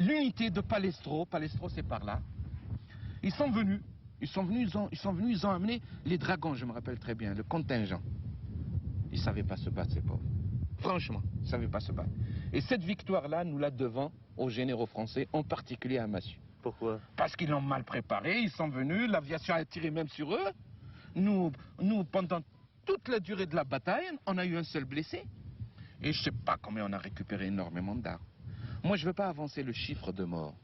l'unité de Palestro. Palestro, c'est par là. Ils sont venus, ils ont amené les dragons, je me rappelle très bien, le contingent. Ils ne savaient pas se battre, ces pauvres. Franchement, ils ne savaient pas se battre. Et cette victoire-là, nous la devons aux généraux français, en particulier à Massu. Pourquoi? Parce qu'ils l'ont mal préparé, ils sont venus, l'aviation a tiré même sur eux. Nous, pendant toute la durée de la bataille, on a eu un seul blessé. Et je ne sais pas combien on a récupéré énormément d'armes. Moi, je ne veux pas avancer le chiffre de morts.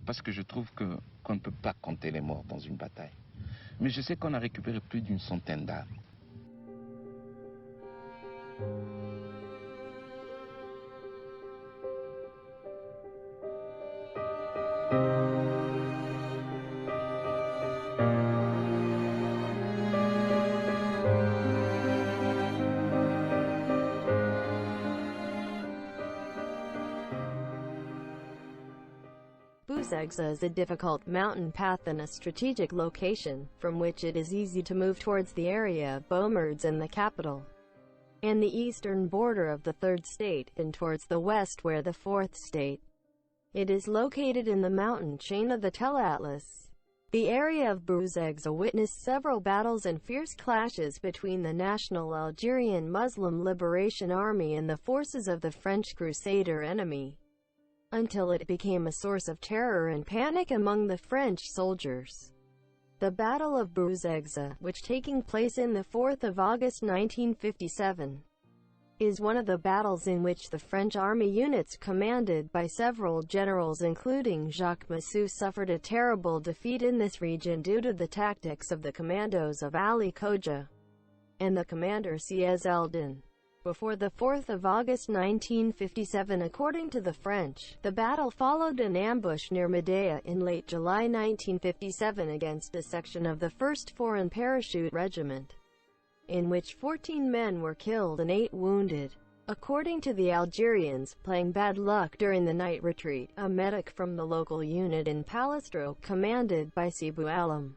Parce que je trouve qu'on ne peut pas compter les morts dans une bataille. Mais je sais qu'on a récupéré plus d'une centaine d'armes. Bouzegza is a difficult mountain path and a strategic location, from which it is easy to move towards the area of Boumerdz and the capital, and the eastern border of the third state, and towards the west where the fourth state. It is located in the mountain chain of the Tel Atlas. The area of Bouzegza witnessed several battles and fierce clashes between the National Algerian Muslim Liberation Army and the forces of the French Crusader enemy, until it became a source of terror and panic among the French soldiers. The Battle of Bouzegza, which taking place in the 4th of August 1957, is one of the battles in which the French army units commanded by several generals including Jacques Massu suffered a terrible defeat in this region due to the tactics of the Commandos of Ali Khodja and the commander Si Ezzeldin. Before the 4th of August 1957, according to the French, the battle followed an ambush near Medea in late July 1957 against a section of the 1st Foreign Parachute Regiment, in which 14 men were killed and 8 wounded. According to the Algerians, playing bad luck during the night retreat, a medic from the local unit in Palestro, commanded by Sibou Alam,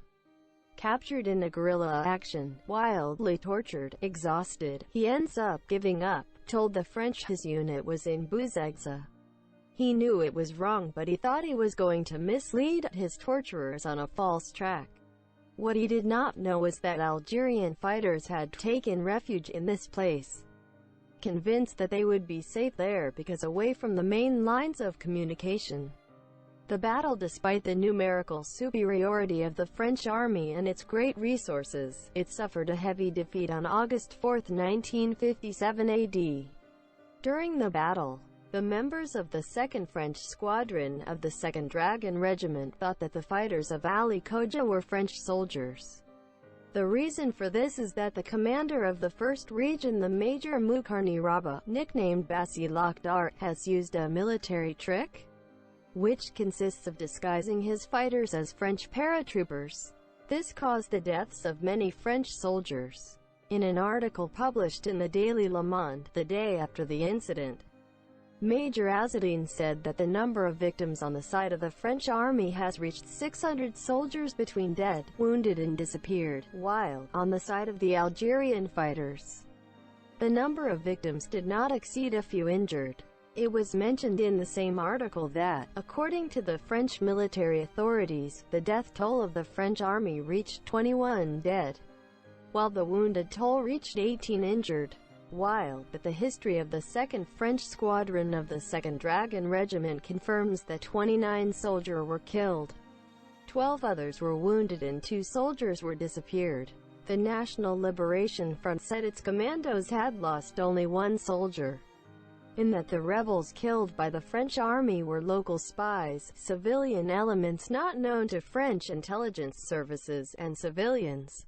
captured in a guerrilla action, wildly tortured, exhausted, he ends up giving up, told the French his unit was in Bouzegza. He knew it was wrong, but he thought he was going to mislead his torturers on a false track. What he did not know was that Algerian fighters had taken refuge in this place, convinced that they would be safe there because away from the main lines of communication. The battle, despite the numerical superiority of the French army and its great resources, it suffered a heavy defeat on August 4, 1957 AD. During the battle, the members of the 2nd French Squadron of the 2nd Dragon Regiment thought that the fighters of Ali Khodja were French soldiers. The reason for this is that the commander of the 1st Region, the Major Mukarni Raba, nicknamed Bassi Lakhdar, has used a military trick, which consists of disguising his fighters as French paratroopers. This caused the deaths of many French soldiers. In an article published in the Daily Le Monde the day after the incident, Major Azadine said that the number of victims on the side of the French army has reached 600 soldiers between dead, wounded and disappeared, while, on the side of the Algerian fighters, the number of victims did not exceed a few injured. It was mentioned in the same article that, according to the French military authorities, the death toll of the French army reached 21 dead, while the wounded toll reached 18 injured. While, but the history of the 2nd French Squadron of the 2nd Dragon Regiment confirms that 29 soldiers were killed, 12 others were wounded and 2 soldiers were disappeared. The National Liberation Front said its commandos had lost only 1 soldier, in that the rebels killed by the French army were local spies, civilian elements not known to French intelligence services, and civilians.